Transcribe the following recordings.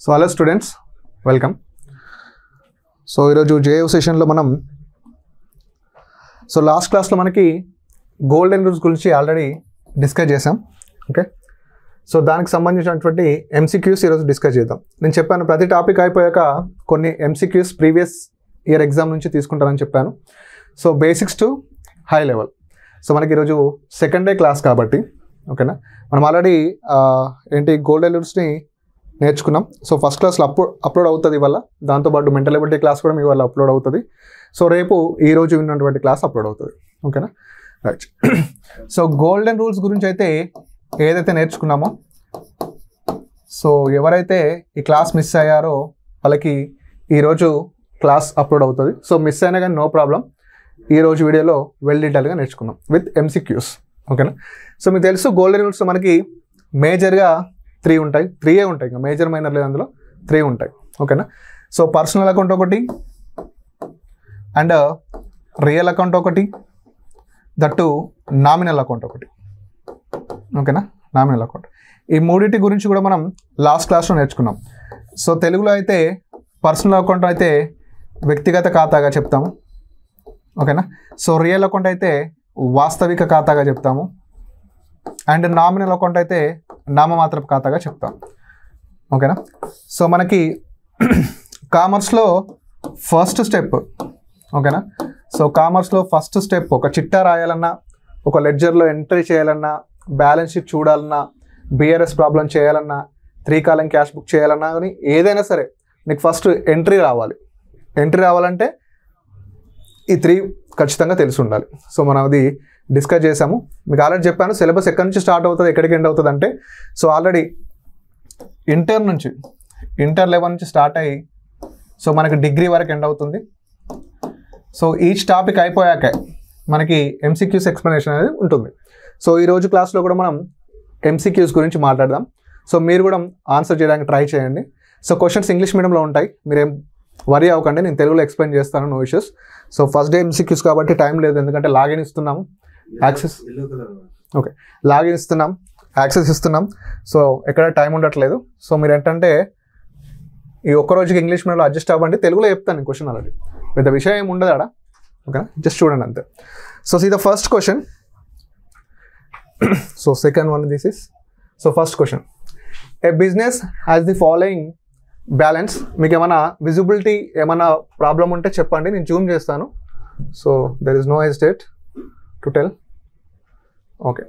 So hello students, welcome. So ఈరోజు JU సెషన్లో మనం లాస్ట్ క్లాస్లో మనకి గోల్డెన్ రూల్స్ గురించి ఆల్రెడీ డిస్కస్ చేసాం. ఓకే, సో దానికి సంబంధించినటువంటి ఎంసీక్యూస్ ఈరోజు డిస్కస్ చేద్దాం. నేను చెప్పాను ప్రతి టాపిక్ అయిపోయాక కొన్ని ఎంసీక్యూస్ ప్రీవియస్ ఇయర్ ఎగ్జామ్ నుంచి తీసుకుంటారని చెప్పాను. So basics to high level. So మనకి ఈరోజు సెకండ్ డే క్లాస్ కాబట్టి ఓకేనా, మనం ఆల్రెడీ గోల్డెన్ రూల్స్ని నేర్చుకున్నాం. సో ఫస్ట్ క్లాస్లో అప్లోడ్ అవుతుంది ఇవాళ, దాంతోపాటు మెంటల్ ఎబిలిటీ క్లాస్ కూడా మీ వల్ల అప్లోడ్ అవుతుంది. సో రేపు ఈరోజు విన్నటువంటి క్లాస్ అప్లోడ్ అవుతుంది. ఓకేనా, రైట్. సో గోల్డెన్ రూల్స్ గురించి అయితే ఏదైతే నేర్చుకున్నామో, సో ఎవరైతే ఈ క్లాస్ మిస్ అయ్యారో వాళ్ళకి ఈరోజు క్లాస్ అప్లోడ్ అవుతుంది. సో మిస్ అయినా కానీ నో ప్రాబ్లం, ఈరోజు వీడియోలో వెల్ డీటెయిల్గా నేర్చుకున్నాం విత్ ఎంసీక్యూస్. ఓకేనా, సో మీకు తెలుసు గోల్డెన్ రూల్స్ మనకి మేజర్గా 3 ఉంటాయి. 3 ఉంటాయి, ఇంకా మేజర్ మైనర్ లేదు, అందులో 3 ఉంటాయి. ఓకేనా, సో పర్సనల్ అకౌంట్ ఒకటి, అండ్ రియల్ అకౌంట్ ఒకటి, దట్టు నామినల్ అకౌంట్ ఒకటి. ఓకేనా, నామినల్ అకౌంట్. ఈ మూడింటి గురించి కూడా మనం లాస్ట్ క్లాస్లో నేర్చుకున్నాం. సో తెలుగులో అయితే పర్సనల్ అకౌంట్ అయితే వ్యక్తిగత ఖాతాగా చెప్తాము. ఓకేనా, సో రియల్ అకౌంట్ అయితే వాస్తవిక ఖాతాగా చెప్తాము, అండ్ నామినల్ అకౌంట్ అయితే నామమాత్రపు ఖాతాగా చెప్తాం. ఓకేనా, సో మనకి కామర్స్లో ఫస్ట్ స్టెప్. ఓకేనా, సో కామర్స్లో ఫస్ట్ స్టెప్ ఒక చిట్టా రాయాలన్నా, ఒక లెడ్జర్లో ఎంట్రీ చేయాలన్నా, బ్యాలెన్స్ షీట్ చూడాలన్నా, బిఆర్ఎస్ ప్రాబ్లం చేయాలన్నా, 3 కాలం క్యాష్ బుక్ చేయాలన్నా, కానీ ఏదైనా సరే నీకు ఫస్ట్ ఎంట్రీ రావాలి. ఎంట్రీ రావాలంటే ఈ 3 ఖచ్చితంగా తెలిసి ఉండాలి. సో మనం అది డిస్కస్ చేసాము. మీకు ఆల్రెడీ చెప్పాను సిలబస్ ఎక్కడి నుంచి స్టార్ట్ అవుతుంది, ఎక్కడికి ఎండ్ అవుతుంది అంటే, సో ఆల్రెడీ ఇంటర్ లెవెల్ నుంచి స్టార్ట్ అయ్యి సో మనకి డిగ్రీ వరకు ఎండ్ అవుతుంది. సో ఈచ్ టాపిక్ అయిపోయాక మనకి ఎంసీక్యూస్ ఎక్స్ప్లెనేషన్ అనేది ఉంటుంది. సో ఈరోజు క్లాస్లో కూడా మనం ఎంసీక్యూస్ గురించి మాట్లాడదాం. సో మీరు కూడా ఆన్సర్ చేయడానికి ట్రై చేయండి. సో క్వశ్చన్స్ ఇంగ్లీష్ మీడియంలో ఉంటాయి, మీరేం వరీ అవ్వకండి, నేను తెలుగులో ఎక్స్ప్లెయిన్ చేస్తాను, no issues. So first day MCQs కాబట్టి టైం లేదు, ఎందుకంటే లాగిన్ ఇస్తున్నాము, యాక్సెస్ ఓకే లాగిన్ ఇస్తున్నాం, యాక్సెస్ ఇస్తున్నాం. సో ఎక్కడ టైం ఉండట్లేదు. సో మీరు ఏంటంటే ఈ ఒక్కరోజుకి ఇంగ్లీష్ మీడియంలో అడ్జస్ట్ అవ్వండి, తెలుగులో చెప్తాను క్వశ్చన్ ఆల్రెడీ, పెద్ద విషయం ఏమి ఉండదు ఆడ. ఓకే, జస్ట్ చూడండి అంతే. So see the first question. So second one this is. So first question, a business has the following balance. మీకు ఏమైనా విజిబిలిటీ ఏమైనా ప్రాబ్లం ఉంటే చెప్పండి, నేను జూమ్ చేస్తాను. So there is no hesitate to tell. Okay,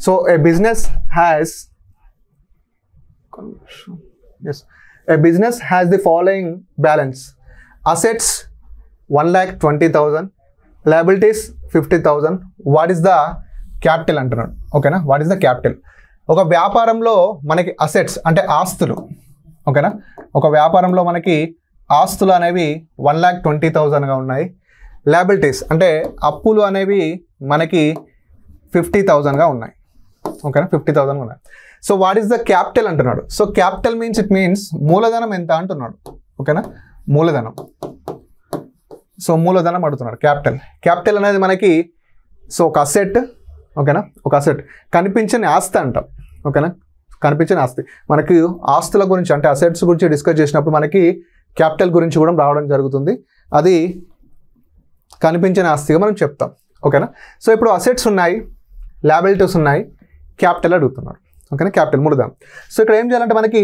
so a business has the following balance. Assets 1,20,000, liabilities 50,000. What is the capital అంటున్నాడు. ఓకేనా, what is the capital. ఒక వ్యాపారంలో మనకి అసెట్స్ అంటే ఆస్తులు. ఓకేనా, ఒక వ్యాపారంలో మనకి ఆస్తులు అనేవి 1,20,000గా ఉన్నాయి. లయబిలిటీస్ అంటే అప్పులు అనేవి మనకి 50,000గా ఉన్నాయి. ఓకేనా, 50,000 ఉన్నాయి. So what is the capital అంటున్నాడు. సో క్యాపిటల్ మీన్స్ మూలధనం ఎంత అంటున్నాడు. ఓకేనా, మూలధనం. సో మూలధనం అడుగుతున్నాడు. క్యాపిటల్ అనేది మనకి సో ఒక అసెట్. ఓకేనా, ఒక అసెట్ కనిపించని ఆస్తి అంటాం. ఓకేనా, కనిపించని ఆస్తి. మనకి ఆస్తుల గురించి అంటే అసెట్స్ గురించి డిస్కస్ చేసినప్పుడు మనకి క్యాపిటల్ గురించి కూడా రావడం జరుగుతుంది. అది కనిపించని ఆస్తిగా మనం చెప్తాం. ఓకేనా, సో ఇప్పుడు అసెట్స్ ఉన్నాయి, లయబిలిటీస్ ఉన్నాయి, క్యాపిటల్ అడుగుతున్నాడు. ఓకేనా, క్యాపిటల్ మూలధనం. సో ఇక్కడ ఏం చేయాలంటే మనకి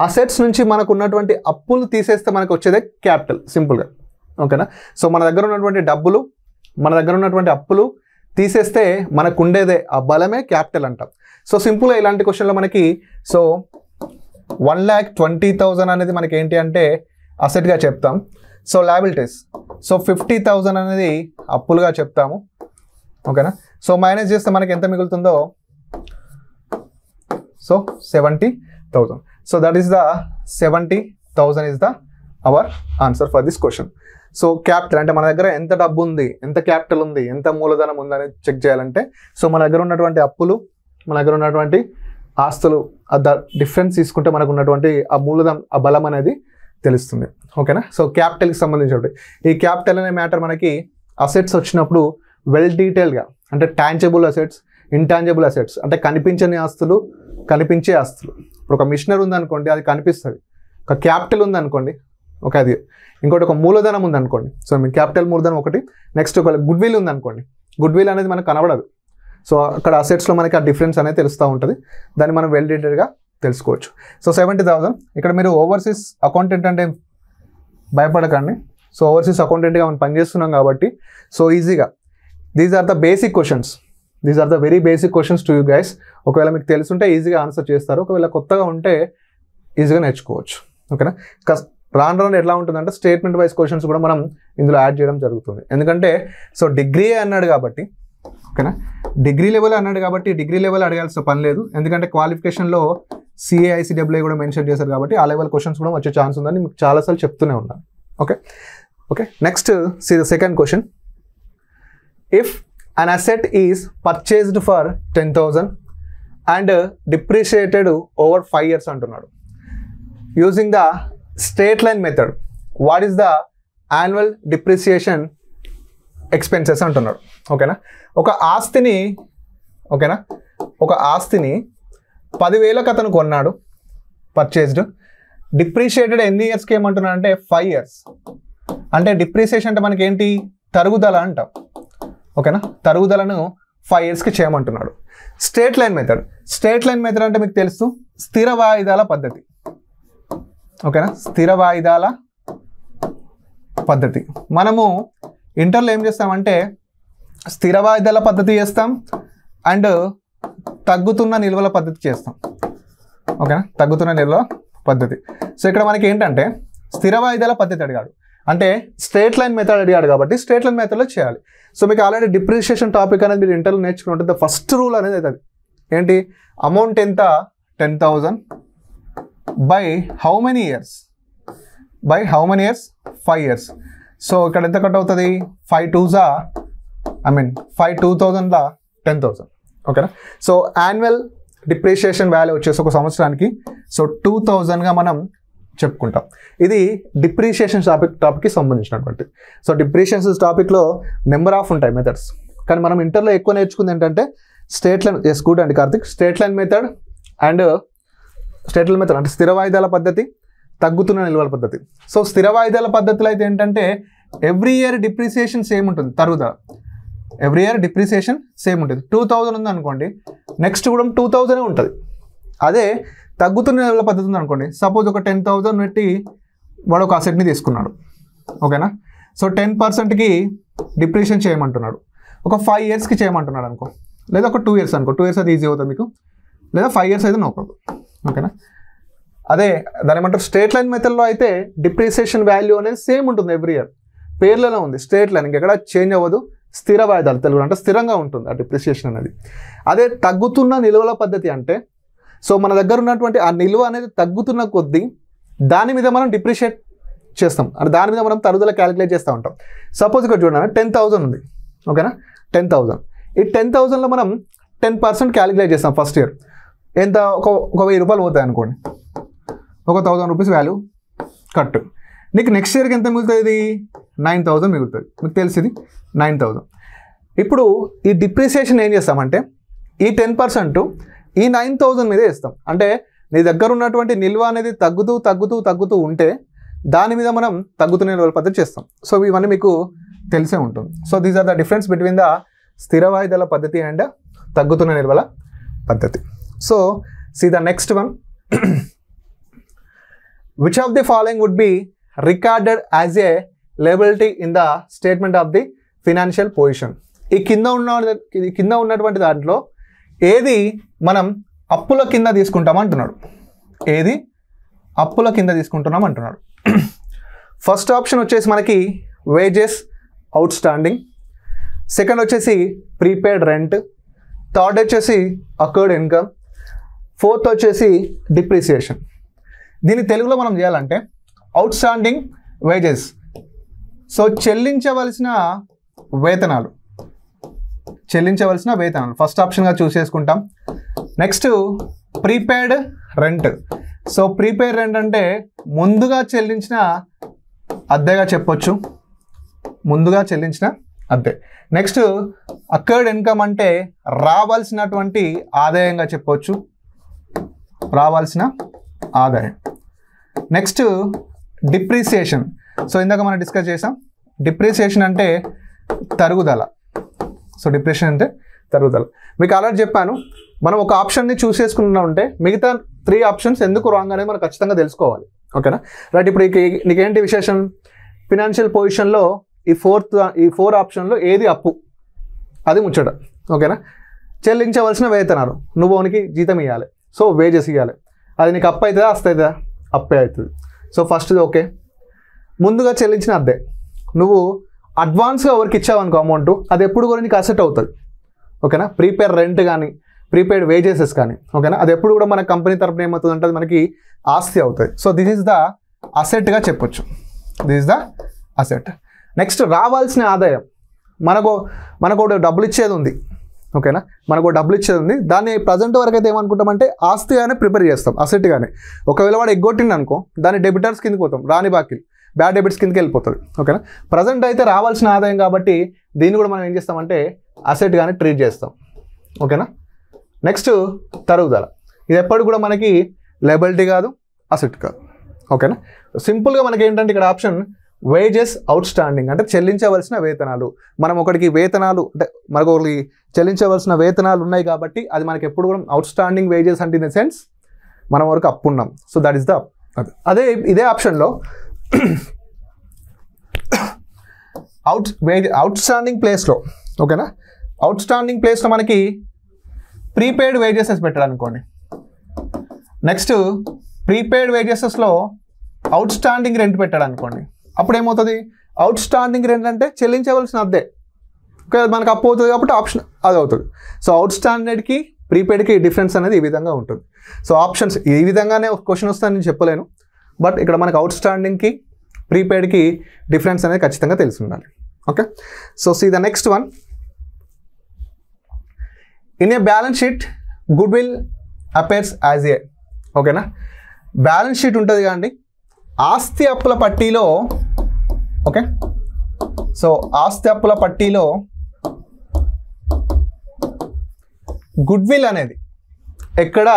అసెట్స్ నుంచి మనకు ఉన్నటువంటి అప్పులు తీసేస్తే మనకు వచ్చేదే క్యాపిటల్, సింపుల్గా. ఓకేనా, సో మన దగ్గర ఉన్నటువంటి డబ్బులు, మన దగ్గర ఉన్నటువంటి అప్పులు తీసేస్తే మనకు ఉండేదే ఆ బలమే క్యాపిటల్ అంటాం. సో సింపుల్గా ఇలాంటి క్వశ్చన్లో మనకి సో 1,20,000 అనేది మనకి ఏంటి అంటే అసెట్గా చెప్తాం. సో లయబిలిటీస్ సో 50,000 అనేది అప్పులుగా చెప్తాము. ఓకేనా, సో మైనస్ చేస్తే మనకి ఎంత మిగులుతుందో so 70,000. So that is the 70,000 is the our answer for this question. So capital అంటే మన దగ్గర ఎంత డబ్బు ఉంది, ఎంత క్యాపిటల్ ఉంది, ఎంత మూలధనం ఉంది అనేది చెక్ చేయాలంటే సో మన దగ్గర ఉన్నటువంటి అప్పులు, మన దగ్గర ఉన్నటువంటి ఆస్తులు, డిఫరెన్స్ తీసుకుంటే మనకు ఉన్నటువంటి ఆ మూలధనం, ఆ బలం అనేది తెలుస్తుంది. ఓకేనా, సో క్యాపిటల్కి సంబంధించి ఈ క్యాపిటల్ అనే మ్యాటర్ మనకి అసెట్స్ వచ్చినప్పుడు వెల్ డీటెయిల్గా అంటే టాంజిబుల్ అసెట్స్, ఇంటాంజిబుల్ అసెట్స్ అంటే కనిపించని ఆస్తులు, కనిపించే ఆస్తులు. ఇప్పుడు ఒక మిషనరీ ఉందనుకోండి, అది కనిపిస్తుంది. ఒక క్యాపిటల్ ఉందనుకోండి, అది. ఇంకోటి ఒక మూలధనం ఉందనుకోండి. సో మీ క్యాపిటల్, మూలధనం ఒకటి. నెక్స్ట్ ఒక గుడ్ విల్ ఉందనుకోండి. గుడ్ విల్ అనేది మనకు కనబడదు. సో అక్కడ అసెట్స్లో మనకి ఆ డిఫరెన్స్ అనేది తెలుస్తూ ఉంటుంది. దాన్ని మనం వెల్ డీటెయిల్గా తెలుసుకోవచ్చు. సో 70,000. ఇక్కడ మీరు ఓవర్సీస్ అకౌంటెంట్ అంటే భయపడకండి. సో ఓవర్సీస్ అకౌంటెంట్గా మనం పనిచేస్తున్నాం కాబట్టి సో ఈజీగా these are the basic questions. These are the very basic questions to you guys. ఒకవేళ మీకు తెలుసుంటే ఈజీగా ఆన్సర్ చేస్తారు. ఒకవేళ కొత్తగా ఉంటే ఈజీగా నేర్చుకోవచ్చు. ఓకేనా? రాను రాను ఎట్లా ఉంటుందంటే స్టేట్మెంట్ వైజ్ క్వశ్చన్స్ కూడా మనం ఇందులో యాడ్ చేయడం జరుగుతుంది. ఎందుకంటే సో డిగ్రీ అన్నాడు కాబట్టి, ఓకేనా, డిగ్రీ లెవెల్ అన్నాడు కాబట్టి డిగ్రీ లెవెల్ అడగాల్సిన పని లేదు. ఎందుకంటే క్వాలిఫికేషన్లో CA ICAA కూడా మెన్షన్ చేశారు కాబట్టి ఆ లెవెల్ క్వశ్చన్స్ కూడా వచ్చే ఛాన్స్ ఉందని మీకు చాలాసార్లు చెప్తూనే ఉన్నాను. Okay next see the second question. If an asset is purchased for 10,000 and depreciated over 5 years అంటున్నాడు. Using the straight line method, what is the annual depreciation expenses అంటున్నాడు. ఓకేనా? ఒక ఆస్తిని 10,000కి అతను కొన్నాడు, పర్చేస్డ్. డిప్రిషియేటెడ్ ఎన్ని ఇయర్స్కి ఏమంటున్నాడు అంటే 5 years. అంటే డిప్రిసియేషన్ అంటే మనకి ఏంటి, తరుగుదల అంటాం. ఓకేనా? తరుగుదలను 5 yearsకి చేయమంటున్నాడు. స్ట్రేట్ లైన్ మెథడ్ అంటే మీకు తెలుసు, స్థిర వాయిదాల పద్ధతి. ఓకేనా? స్థిర వాయిదాల పద్ధతి. మనము ఇంటర్లో ఏం చేస్తామంటే స్థిర వాయిదాల పద్ధతి చేస్తాం అండ్ తగ్గుతున్న నిల్వల పద్ధతి చేస్తాం. ఓకేనా? తగ్గుతున్న నిల్వల పద్ధతి. సో ఇక్కడ మనకి ఏంటంటే స్థిర వాయిదాల పద్ధతి అడిగాడు, అంటే స్ట్రేట్ లైన్ మెథడ్ అడిగాడు కాబట్టి స్ట్రేట్ లైన్ మెథడ్లో చేయాలి. సో మీకు ఆల్రెడీ డిప్రిషియేషన్ టాపిక్ అనేది మీరు ఇంటర్లో నేర్చుకుంటే ఫస్ట్ రూల్ అనేది అది ఏంటి, అమౌంట్ ఎంత 10,000 by how many years, 5 years. So ఇక్కడ ఎంత కట్ అవుతుంది, 5 2,000 10,000. ఓకేనా? సో యాన్యువల్ డిప్రిషియేషన్ వాల్యూ వచ్చేసి ఒక సంవత్సరానికి సో 2,000గా మనం చెప్పుకుంటాం. ఇది డిప్రిషియేషన్ టాపిక్కి సంబంధించినటువంటి. సో డిప్రిషియేషన్ టాపిక్లో నెంబర్ ఆఫ్ ఉంటాయి మెథడ్స్, కానీ మనం ఇంటర్లో ఎక్కువ నేర్చుకుంది ఏంటంటే స్ట్రేట్ లైన్. ఎస్, గుడ్ అండి కార్తిక్. స్ట్రేట్ లైన్ మెథడ్ అంటే స్థిర వాయిదాల పద్ధతి, తగ్గుతున్న నిల్వల పద్ధతి. సో స్థిర వాయిదాల పద్ధతిలో అయితే ఏంటంటే ఎవ్రీ ఇయర్ డిప్రిసియేషన్ సేమ్ ఉంటుంది, తరుగుదల ఎవ్రీ ఇయర్ డిప్రిసియేషన్ సేమ్ ఉంటుంది. 2,000 ఉంది అనుకోండి, నెక్స్ట్ కూడా 2,000 ఉంటుంది. అదే తగ్గుతున్న నిల్వల పద్ధతి ఉంది అనుకోండి, సపోజ్ ఒక 10,000 పెట్టి వాడు ఒక అసెట్ని తీసుకున్నాడు. ఓకేనా? సో 10%కి డిప్రిషియేషన్ చేయమంటున్నాడు. ఒక 5 yearsకి చేయమంటున్నాడు అనుకో, లేదా ఒక 2 years అనుకో. 2 years అది ఈజీ అవుతుంది మీకు, లేదా 5 years అయితే నో ప్రాబ్లం. ఓకేనా? అదే దాని ఏమంటారు స్ట్రేట్ లైన్ మెథడ్లో అయితే డిప్రిసియేషన్ వాల్యూ అనేది సేమ్ ఉంటుంది ఎవ్రీ ఇయర్, పేర్లలో ఉంది స్ట్రేట్ లైన్, ఇంకెక్కడ చేంజ్ అవ్వదు. స్థిర వాయిదాలు తెలుగు అంటే స్థిరంగా ఉంటుంది ఆ డిప్రిసియేషన్ అనేది. అదే తగ్గుతున్న నిల్వల పద్ధతి అంటే సో మన దగ్గర ఉన్నటువంటి ఆ నిల్వ అనేది తగ్గుతున్న కొద్దీ దాని మీద మనం డిప్రిషియేట్ చేస్తాం, అంటే దాని మీద మనం తరుగుదల క్యాలిక్యులేట్ చేస్తూ ఉంటాం. సపోజ్ ఇక్కడ చూడండి 10,000 ఉంది. ఓకేనా? 10,000. ఈ 10,000లో మనం 10% క్యాలిక్యులేట్ చేస్తాం ఫస్ట్ ఇయర్. ఎంత, ఒక 1,000 రూపాయలు పోతాయి అనుకోండి, ఒక 1,000 రూపీస్ వాల్యూ కట్. నీకు నెక్స్ట్ ఇయర్కి ఎంత మిగులుతుంది, 9,000 మిగులుతుంది. మీకు తెలిసింది 9,000. ఇప్పుడు ఈ డిప్రిసియేషన్ ఏం చేస్తామంటే ఈ 10% ఈ 9,000 మీదే వేస్తాం. అంటే నీ దగ్గర ఉన్నటువంటి నిల్వ అనేది తగ్గుతూ ఉంటే దాని మీద మనం తగ్గుతున్న నిల్వల పద్ధతి చేస్తాం. సో ఇవన్నీ మీకు తెలిసే ఉంటుంది. So these are the difference between the స్థిర వాయిదాల పద్ధతి అండ్ తగ్గుతున్న నిల్వల పద్ధతి. So see the next one. Which of the following would be recorded as a liability in the statement of the financial position? ఈ కింద ఉన్నటువంటి దాంట్లో ఏది మనం అప్పుల కింద తీసుకుంటామంటున్నాడు, ఏది అప్పుల కింద తీసుకుంటున్నామంటున్నాడు. ఫస్ట్ ఆప్షన్ వచ్చేసి మనకి వేజెస్ అవుట్ స్టాండింగ్, సెకండ్ వచ్చేసి ప్రీపెయిడ్ రెంట్, థర్డ్ వచ్చేసి అకర్డ్ ఇన్కమ్, ఫోర్త్ వచ్చేసి డిప్రిసియేషన్. దీన్ని తెలుగులో మనం చేయాలంటే అవుట్ స్టాండింగ్ వేజెస్, సో చెల్లించవలసిన వేతనాలు ఫస్ట్ ఆప్షన్గా చూస్ చేసుకుంటాం. Next prepaid rent. So prepaid rent అంటే ముందుగా చెల్లించిన అద్దెగా చెప్పొచ్చు, ముందుగా చెల్లించిన అంతే. నెక్స్ట్ అకర్డ్ ఇన్కమ్ అంటే రావాల్సినటువంటి ఆదాయంగా చెప్పవచ్చు, రావాల్సిన ఆదాయం. Next depreciation. సో ఇందాక మనం డిస్కస్ చేసాం, డిప్రిసియేషన్ అంటే తరుగుదల. సో డిప్రిసియేషన్ అంటే తరుగుదల. మీకు ఆల్రెడీ చెప్పాను, మనం ఒక ఆప్షన్ని చూస్ చేసుకున్నా ఉంటే మిగతా 3 ఆప్షన్స్ ఎందుకు రాంగ్ అనేది మనం ఖచ్చితంగా తెలుసుకోవాలి. ఓకేనా రైట్. ఇప్పుడు నీకేంటి విశేషం, ఫినాన్షియల్ పొజిషన్లో ఈ 4 ఆప్షన్లో ఏది అప్పు, అది ముచ్చట. ఓకేనా, చెల్లించవలసిన వేతనాలు, నువ్వు ఓనికి జీతం ఇవ్వాలి, సో వేజెస్ ఇవ్వాలి, అది నీకు అప్పు అవుతుందా వస్తుందా, అప్పే అవుతుంది. సో ఫస్ట్ది ఓకే. ముందుగా చెల్లించిన అద్దే, నువ్వు అడ్వాన్స్గా ఎవరికి ఇచ్చావనుకో అమౌంట్, అది ఎప్పుడు కూడా నీకు అసెట్ అవుతుంది. ఓకేనా, ప్రీపేడ్ రెంట్ కానీ ప్రీపేడ్ వేజెసెస్ కానీ, ఓకేనా, అది ఎప్పుడు కూడా మన కంపెనీ తరపున ఏమవుతుంది అంటే మనకి ఆస్తి అవుతుంది. సో దిస్ ఈజ్ ద అసెట్గా చెప్పొచ్చు, this is the asset. Next రావాల్సిన ఆదాయం, మనకు డబ్బులు ఇచ్చేది ఉంది. ఓకేనా, మనకు డబ్బులు ఇచ్చేది ఉంది, దాన్ని ప్రజెంట్ వరకు అయితే ఏమనుకుంటామంటే ఆస్తిగానే ప్రిపేర్ చేస్తాం, అసెట్గానే. ఒకవేళ వాడు ఎగ్గొట్టింది అనుకో, దాన్ని డెబిటర్స్ కిందకి పోతాం, రాని బాకీలు, బ్యాడ్ డెబిట్స్ కిందకి వెళ్ళిపోతుంది. ఓకేనా, ప్రజెంట్ అయితే రావాల్సిన ఆదాయం కాబట్టి దీన్ని కూడా మనం ఏం చేస్తామంటే అసెట్గానే ట్రీట్ చేస్తాం. ఓకేనా. నెక్స్ట్ తరుగుదల, ఇది ఎప్పుడు కూడా మనకి లయబిలిటీ కాదు, అసెట్ కాదు. ఓకేనా, సింపుల్గా మనకి ఏంటంటే ఇక్కడ ఆప్షన్ వేజెస్ అవుట్ స్టాండింగ్ అంటే చెల్లించవలసిన వేతనాలు. మనం ఒకటికి వేతనాలు అంటే మనకు ఒకరికి చెల్లించవలసిన వేతనాలు ఉన్నాయి కాబట్టి అది మనకి ఎప్పుడు కూడా అవుట్ స్టాండింగ్ వేజెస్ అంటే ఇన్ ద సెన్స్ మనం వరకు అప్పు ఉన్నాం. సో దట్ ఈస్ ద అదే ఇదే ఆప్షన్లో అవుట్ స్టాండింగ్ ప్లేస్లో, ఓకేనా, అవుట్ స్టాండింగ్ ప్లేస్లో మనకి ప్రీపెయిడ్ వేజెసెస్ పెట్టాలనుకోండి. నెక్స్ట్ ప్రీపెయిడ్ వేజెసెస్లో అవుట్ స్టాండింగ్ రెంట్ పెట్టాలనుకోండి. అప్పుడు ఏమవుతుంది, అవుట్ స్టాండింగ్ రెంట్ అంటే చెల్లించవలసిన అద్దే, ఓకే, మనకు అప్పు అవుతుంది కాబట్టి ఆప్షన్ అది అవుతుంది. సో అవుట్ స్టాండర్డ్కి ప్రీపెయిడ్కి డిఫరెన్స్ అనేది ఈ విధంగా ఉంటుంది. సో ఆప్షన్స్ ఈ విధంగానే క్వశ్చన్ వస్తుందని నేను చెప్పలేను, బట్ ఇక్కడ మనకు అవుట్ స్టాండింగ్కి ప్రీపెయిడ్కి డిఫరెన్స్ అనేది ఖచ్చితంగా తెలిసి ఉండాలి. Okay, so see the next one. In a balance sheet goodwill appears as a. ఓకేనా, బ్యాలెన్స్ షీట్ ఉంటుంది కానీ ఆస్తి అప్పుల పట్టీలో, ఓకే, సో ఆస్తి అప్పుల పట్టీలో గుడ్ విల్ అనేది ఎక్కడ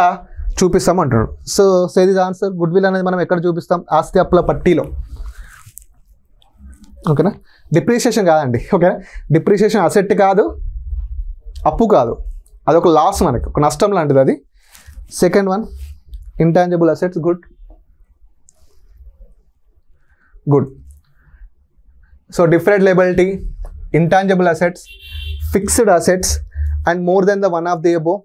చూపిస్తాం అంటున్నాడు. సో సేది ఆన్సర్, గుడ్ విల్ అనేది మనం ఎక్కడ చూపిస్తాం, ఆస్తి అప్పుల పట్టీలో. ఓకేనా, డిప్రిసియేషన్ కాదండి. ఓకేనా, డిప్రిసియేషన్ అసెట్ కాదు, అప్పు కాదు, అదొక లాస్, మనకి ఒక నష్టం లాంటిది అది. Second one intangible assets, good. So different liability, intangible assets, fixed assets and more than the one of the above,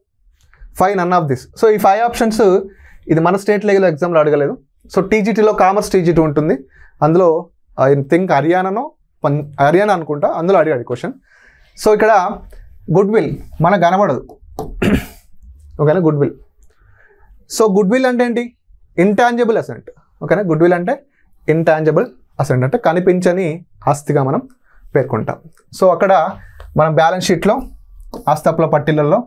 5 none of this. So ఈ 5 ఆప్షన్స్ ఇది మన స్టేట్ లెవెల్ ఎగ్జామ్లో అడగలేదు. సో టీజీటీలో కామర్స్ టీజీటీ ఉంటుంది, అందులో ఐ థింక్ హర్యానా అనుకుంటా, అందులో అడిగాడు క్వశ్చన్. సో ఇక్కడ గుడ్ విల్ మనకు కనబడదు. ఓకేనా, good will. So good will అంటే ఏంటి, ఇంటాంజిబుల్ అసెట్. ఓకేనా, గుడ్ విల్ అంటే ఇంటాంజిబుల్ అసెట్ అంటే కనిపించని ఆస్తిగా మనం పేర్కొంటాం. సో అక్కడ మనం బ్యాలెన్స్ షీట్లో ఆస్తి అప్పుల పట్టీలలో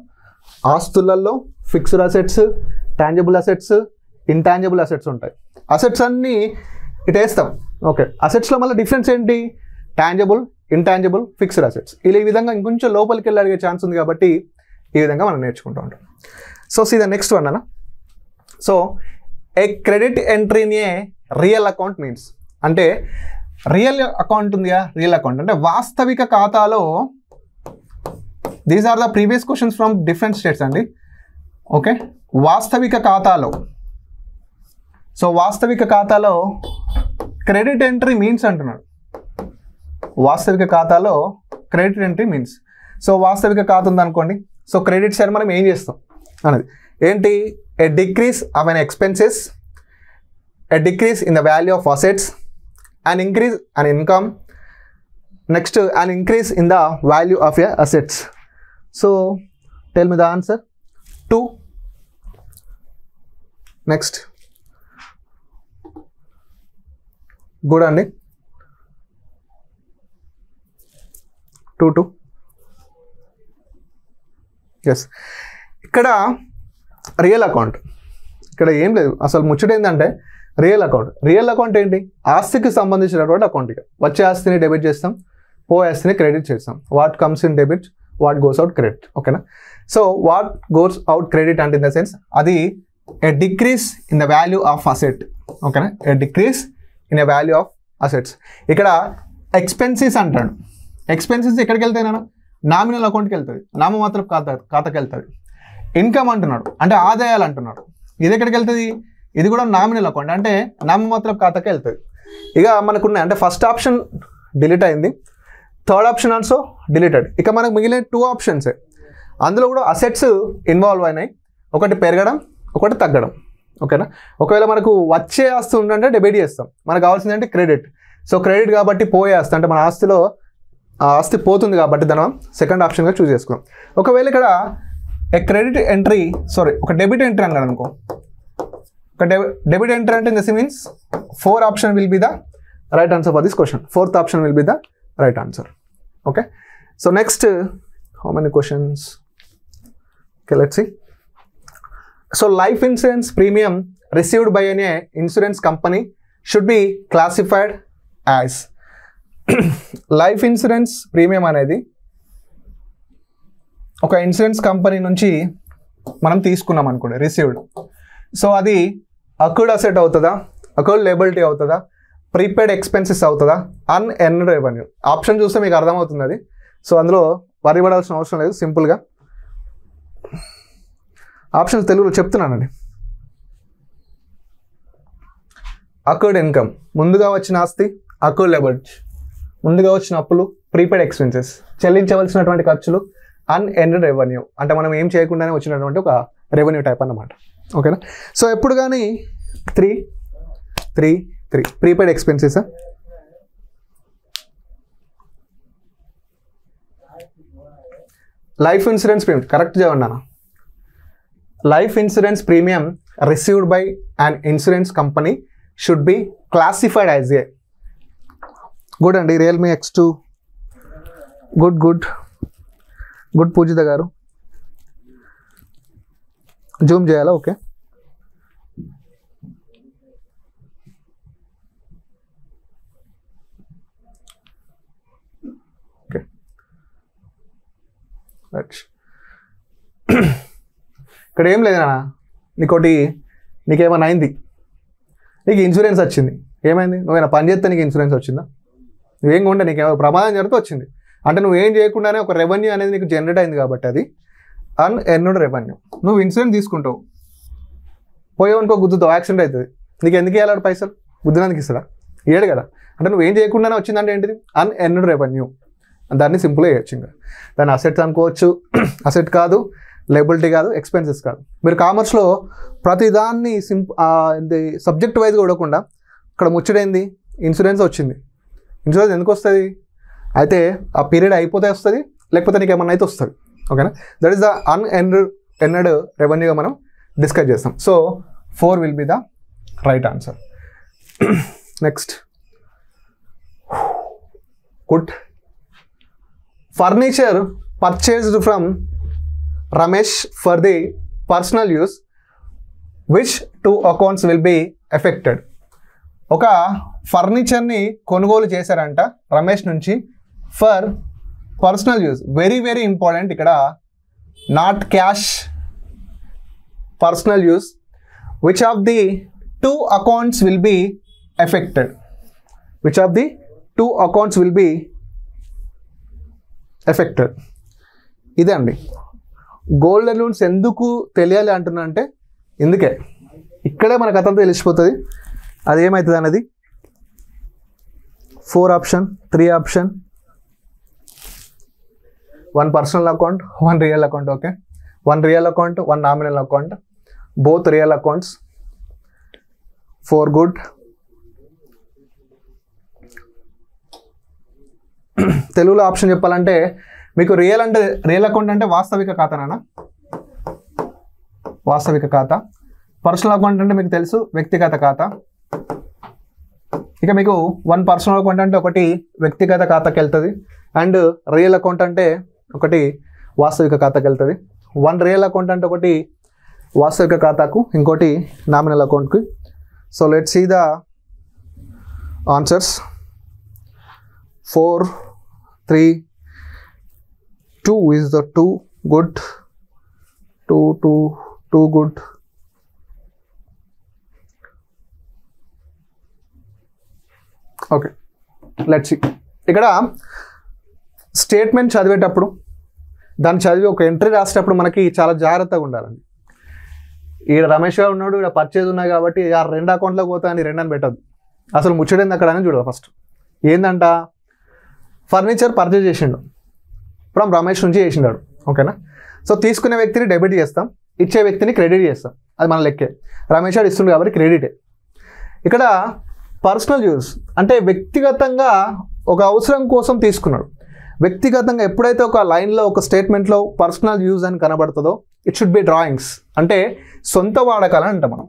ఆస్తులలో fixed assets, tangible assets, intangible assets ఉంటాయి. అసెట్స్ అన్నీ ఇటు వేస్తాం. ఓకే, అసెట్స్లో మళ్ళీ డిఫరెన్స్ ఏంటి, టాంజిబుల్, ఇంటాంజిబుల్, ఫిక్స్డ్ అసెట్స్. ఇలా ఈ విధంగా ఇంకొంచెం లోపలికి వెళ్ళి అడిగే ఛాన్స్ ఉంది కాబట్టి ఈ విధంగా మనం నేర్చుకుంటూ ఉంటాం. So see the next one అన్న. So a credit entry in a real account means అంటే రియల్ అకౌంట్ ఉందిగా, రియల్ అకౌంట్ అంటే వాస్తవిక ఖాతాలో, these are the previous questions from different states అండి. ఓకే, వాస్తవిక ఖాతాలో, సో వాస్తవిక ఖాతాలో క్రెడిట్ ఎంట్రీ మీన్స్ అంటున్నాడు. వాస్తవిక ఖాతాలో క్రెడిట్ ఎంట్రీ మీన్స్, సో వాస్తవిక ఖాతా ఉందనుకోండి, సో క్రెడిట్ సైడ్ మనం ఏం చేస్తాం అనేది ఏంటి, a decrease of an expenses, a decrease in the value of assets, an increase in income, next an increase in the value of your assets. So tell me the answer. 2. Next. Good అండి. 2. Yes. ఇక్కడ real account, ఇక్కడ ఏం లేదు అసలు ముచ్చట ఏంటంటే real account. Real account ఏంటి, ఆస్తికి సంబంధించినటువంటి అకౌంట్. ఇక వచ్చే ఆస్తిని డెబిట్ చేస్తాం, పోయేస్తేనే క్రెడిట్ చేస్తాం. What comes in debit, what goes out credit. ఓకేనా? So what goes out credit అంటే ఇన్ ద సెన్స్ అది a decrease in the value of asset. ఓకేనా? A decrease in a value of assets. ఇక్కడ expenses అంటాడు. Expenses ఎక్కడికి వెళ్తాయి నాన్న? Nominal అకౌంట్కి వెళ్తుంది, నామమాత్ర ఖాతాకి వెళ్తుంది. ఇన్కమ్ అంటున్నాడు అంటే ఆదాయాలు అంటున్నాడు. ఇది ఎక్కడికి వెళ్తుంది? ఇది కూడా నామినల్ అకౌంట్ అంటే నామమాత్ర ఖాతాకి వెళ్తుంది. ఇక మనకున్న అంటే ఫస్ట్ ఆప్షన్ డిలీట్ అయింది, థర్డ్ ఆప్షన్ ఆల్సో డిలీటెడ్. ఇక మనకు మిగిలిన 2 ఆప్షన్సే. అందులో కూడా అసెట్స్ ఇన్వాల్వ్ అయినాయి, ఒకటి పెరగడం, ఒకటి తగ్గడం. ఓకేనా? ఒకవేళ మనకు వచ్చే ఆస్తి ఉందంటే డెబిట్ చేస్తాం, మనకు కావాల్సింది అంటే క్రెడిట్. సో క్రెడిట్ కాబట్టి పోయే ఆస్తి అంటే మన ఆస్తిలో ఆ ఆస్తి పోతుంది కాబట్టి దాన్ని సెకండ్ ఆప్షన్గా చూస్ చేసుకున్నాం. ఒకవేళ ఇక్కడ క్రెడిట్ ఎంట్రీ ఒక డెబిట్ ఎంట్రీ అన్నాడు అనుకో. ఒక డెబిట్ ఎంట్రీ అంటే this means 4 option will be the right answer for this question. 4th option will be the right answer. Okay, so next how many questions? Okay, let's see. So life insurance premium received by an insurance company should be classified as. Life insurance premium అనేది ఒక insurance company నుంచి మనం తీసుకున్నాం అనుకోండి, received. So అది acquired asset అవుతుందా, acquired liability అవుతుందా, prepaid expenses అవుతుందా, అన్ఎర్న్డ్ రెవెన్యూ? ఆప్షన్ చూస్తే మీకు అర్థమవుతుంది అది. సో అందులో వరి పడాల్సిన అవసరం లేదు, సింపుల్గా ఆప్షన్స్ తెలుగులో చెప్తున్నానండి. అక్యూర్డ్ ఇన్కమ్ ముందుగా వచ్చిన ఆస్తి, అక్యూర్డ్ లయబిలిటీ ముందుగా వచ్చిన అప్పులు, ప్రీపెయిడ్ ఎక్స్పెన్సెస్ చెల్లించవలసినటువంటి ఖర్చులు, అన్ఎర్న్డ్ రెవెన్యూ అంటే మనం ఏం చేయకుండానే వచ్చినటువంటి ఒక రెవెన్యూ టైప్ అన్నమాట. ఓకేనా? సో ఎప్పుడు కానీ 3 prepaid expenses. Life insurance premium correct చదవండి. Life insurance premium received by an insurance company should be classified as a. Good అండి, రియల్మీ X2 గుడ్ పూజిత గారు. జూమ్ చేయాలా? ఓకే, ఓకే, ఇక్కడ ఏం లేదు నాన్న, నీకేమైనా అయింది, నీకు ఇన్సూరెన్స్ వచ్చింది, ఏమైంది? నువ్వేనా పని చేస్తే నీకు ఇన్సూరెన్స్ వచ్చిందా? నువ్వేం కొంటే నీకు ఏమైనా ప్రమాదం జరిగితే వచ్చింది అంటే నువ్వేం చేయకుండానే ఒక రెవెన్యూ అనేది నీకు జనరేట్ అయింది కాబట్టి అది అన్ఎర్న్డ్ రెవెన్యూ. నువ్వు ఇన్సూరెన్స్ తీసుకుంటావు, పోయావనుకో గుద్దుతావు, యాక్సిడెంట్ అవుతుంది, నీకు ఎందుకు ఇవ్వాలి పైసలు? గుద్దినందుకు ఇస్తాడా? ఇయ్యడు కదా. అంటే నువ్వేం చేయకుండానే వచ్చిందంటే ఏంటిది? అన్ఎర్న్డ్ రెవెన్యూ. దాన్ని సింపుల్గా వేయచ్చు. ఇంకా దాన్ని అసెట్స్ అనుకోవచ్చు, అసెట్ కాదు, లయబిలిటీ కాదు, ఎక్స్పెన్సెస్ కాదు. మీరు కామర్స్లో ప్రతిదాన్ని సబ్జెక్ట్ వైజ్గా చూడకుండా ఇక్కడ ముచ్చటైంది ఇన్సూరెన్స్ వచ్చింది. ఇన్సూరెన్స్ ఎందుకు వస్తుంది? అయితే ఆ పీరియడ్ అయిపోతే వస్తుంది, లేకపోతే నీకు ఏమన్నా అయితే వస్తుంది. ఓకేనా? దట్ ఈస్ ద అన్ఎర్న్డ్ రెవెన్యూగా మనం డిస్కస్ చేస్తాం. So 4 will be the right answer. Next, good. Furniture purchased from Ramesh for the personal use, which 2 accounts will be affected. ఒక ఫర్నిచర్ని కొనుగోలు చేశారంట రమేష్ నుంచి for personal use. Very important ఇక్కడ, not cash, personal use. Which of the 2 accounts will be affected? Which of the 2 accounts will be affected? ఇదే అండి. Gold loans ఎందుకు తెలియాలి అంటున్నా అంటే ఇందుకే, ఇక్కడే మన కథంతా తెలిసిపోతుంది అది ఏమవుతుంది అన్నది. 4 option, 3 option, 1 personal account, 1 real account. Okay, 1 real account, 1 nominal account, both real accounts. 4 good. తెలుగులో ఆప్షన్ చెప్పాలంటే మీకు రియల్ అకౌంట్ అంటే వాస్తవిక ఖాతానా? వాస్తవిక ఖాతా. పర్సనల్ అకౌంట్ అంటే మీకు తెలుసు వ్యక్తిగత ఖాతా. ఇక మీకు 1 పర్సనల్ అకౌంట్ అంటే ఒకటి వ్యక్తిగత ఖాతాకి వెళ్తుంది, అండ్ రియల్ అకౌంట్ అంటే ఒకటి వాస్తవిక ఖాతాకి వెళ్తుంది. 1 రియల్ అకౌంట్ అంటే ఒకటి వాస్తవిక ఖాతాకు, ఇంకోటి నామినల్ అకౌంట్కి. So let's see the answers. 4, 3, 2 is the 2 good, 2 good. Okay, let's see. ఇక్కడ స్టేట్మెంట్ చదివేటప్పుడు దాన్ని చదివి ఒక ఎంట్రీ రాసేటప్పుడు మనకి చాలా జాగ్రత్తగా ఉండాలండి. ఈడ రమేష్ గారు ఉన్నాడు, ఇక్కడ పర్చేజ్ ఉన్నాయి కాబట్టి ఆ 2 అకౌంట్లోకి పోతా అని 2 అని పెట్టద్దు. అసలు ముచ్చటేంది అక్కడ అని చూడాలి. ఫస్ట్ ఏందంట, ఫర్నిచర్ పర్చేజ్ చేసిండు, ఫ్రమ్ రమేష్ నుంచి చేసిండాడు. ఓకేనా? సో తీసుకునే వ్యక్తిని డెబిట్ చేస్తాం, ఇచ్చే వ్యక్తిని క్రెడిట్ చేస్తాం. అది మన లెక్కే. రమేష్ గారు ఇస్తుండు కాబట్టి క్రెడిటే. ఇక్కడ పర్సనల్ యూజ్ అంటే వ్యక్తిగతంగా ఒక అవసరం కోసం తీసుకున్నాడు. వ్యక్తిగతంగా ఎప్పుడైతే ఒక లైన్లో ఒక స్టేట్మెంట్లో పర్సనల్ యూజ్ అని కనబడుతుందో ఇట్ షుడ్ బి డ్రాయింగ్స్, అంటే సొంత వాడకాలు అని అంటాం మనం.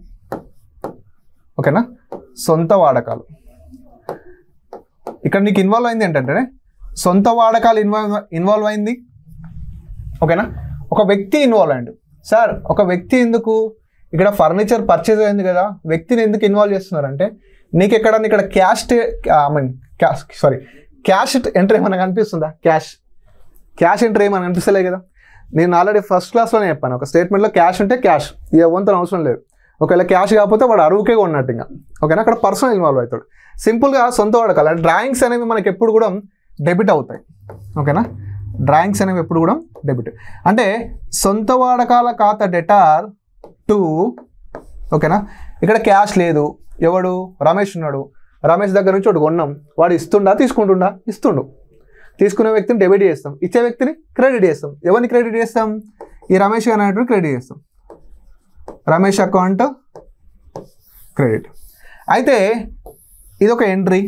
ఓకేనా? సొంత వాడకాలు. ఇక్కడ నీకు ఇన్వాల్వ్ అయింది ఏంటంటే సొంత వాడకాలు ఇన్వాల్వ్ అయింది. ఓకేనా? ఒక వ్యక్తి ఇన్వాల్వ్ అయ్యిండు. సార్ ఒక వ్యక్తి ఎందుకు, ఇక్కడ ఫర్నిచర్ పర్చేజ్ అయింది కదా, వ్యక్తిని ఎందుకు ఇన్వాల్వ్ చేస్తున్నారంటే నీకు ఇక్కడ క్యాష్ ఎంట్రీ ఏమైనా కనిపిస్తుందా? క్యాష్ ఎంట్రీ ఏమైనా కనిపిస్తలే కదా. నేను ఆల్రెడీ ఫస్ట్ క్లాస్లోనే చెప్పాను, ఒక స్టేట్మెంట్లో క్యాష్ ఉంటే క్యాష్, ఇవ్వంత అవసరం లేదు. ఒకవేళ క్యాష్ కాకపోతే వాడు అరువుకే ఉన్నట్టు ఇంకా. ఓకేనా? అక్కడ పర్సనల్ ఇన్వాల్వ్ అవుతాడు. సింపుల్గా సొంత వాడకాలు అంటే డ్రాయింగ్స్ అనేవి మనకి ఎప్పుడు కూడా డెబిట్ అవుతాయి. ఓకేనా? డ్రాయింగ్స్ అనేవి ఎప్పుడు కూడా డెబిట్. అంటే సొంత వాడకాల ఖాతా డెటార్ టు. ఓకేనా? ఇక్కడ క్యాష్ లేదు, ఎవడు రమేష్ ఉన్నాడు, రమేష్ దగ్గర నుంచి ఒకటి కొన్నాం, వాడు ఇస్తుండా తీసుకుంటుండా? ఇస్తుండు. తీసుకునే వ్యక్తిని డెబిట్ చేస్తాం, ఇచ్చే వ్యక్తిని క్రెడిట్ చేస్తాం. ఎవరిని క్రెడిట్ చేస్తాం? ఈ రమేష్ అనేటువంటి క్రెడిట్ చేస్తాం. Ramesh account credit. అయితే ఇది ఒక ఎంట్రీ.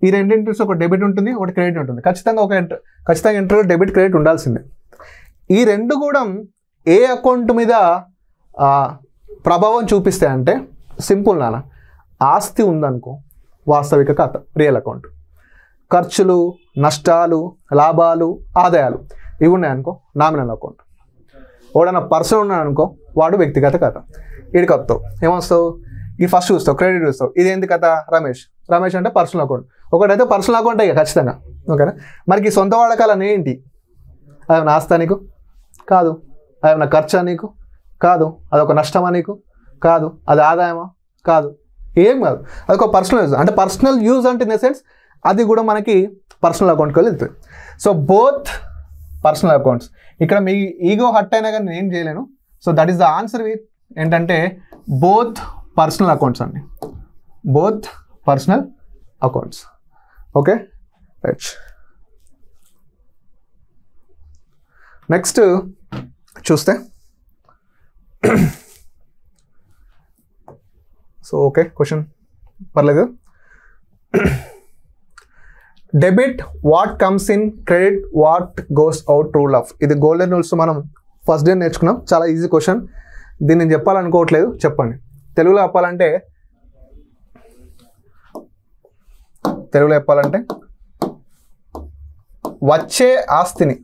ఈ 2 ఎంట్రీస్, ఒక డెబిట్ ఉంటుంది, ఒకటి క్రెడిట్ ఉంటుంది. ఖచ్చితంగా ఎంట్రీలో డెబిట్ క్రెడిట్ ఉండాల్సిందే. ఈ 2 కూడా ఏ అకౌంట్ మీద ప్రభావం చూపిస్తాయంటే సింపుల్ నాన్న. ఆస్తి ఉందనుకో వాస్తవిక ఖాతా రియల్ అకౌంట్, ఖర్చులు, నష్టాలు, లాభాలు, ఆదాయాలు ఇవి ఉన్నాయనుకో నామినల్ అకౌంట్. ఎవడన్నా పర్సన్ ఉన్నాడు అనుకో వాడు వ్యక్తిగత ఖాతా. వీడికి వస్తావు ఏమొస్తావు, ఈ ఫస్ట్ చూస్తావు, క్రెడిట్ చూస్తావు. ఇది ఏంది కథ? రమేష్ అంటే పర్సనల్ అకౌంట్. ఒకటైతే పర్సనల్ అకౌంట్ ఇక ఖచ్చితంగా. ఓకేనా? మనకి సొంత వాడకాలు ఏంటి? అదేమన్నా ఆస్తా నీకు? కాదు. అదేమన్నా ఖర్చా నీకు? కాదు. అదొక నష్టమా నీకు? కాదు. అది ఆదాయమా? కాదు. ఏం కాదు. అదొక పర్సనల్ యూజ్. అంటే పర్సనల్ యూజ్ అంటే ఇన్ ద సెన్స్ అది కూడా మనకి పర్సనల్ అకౌంట్కి వెళ్తుంది. So both personal accounts. ఇక్కడ మీ ఈగో హట్ అయినా కానీ నేను ఏం చేయలేను. So that is the answer with ఏంటంటే బోత్ పర్సనల్ అకౌంట్స్ అండి. Both personal accounts. Okay right. Next చూస్తే సో ఓకే క్వశ్చన్ పర్లేదు. Debit what comes in, credit what goes out rule of. ఇది గోల్డెన్ రూల్స్ మనం ఫస్ట్ డే నేర్చుకున్నాం. చాలా easy question. దీన్ని నేను చెప్పాలనుకోవట్లేదు, చెప్పండి. తెలుగులో చెప్పాలంటే వచ్చే ఆస్తిని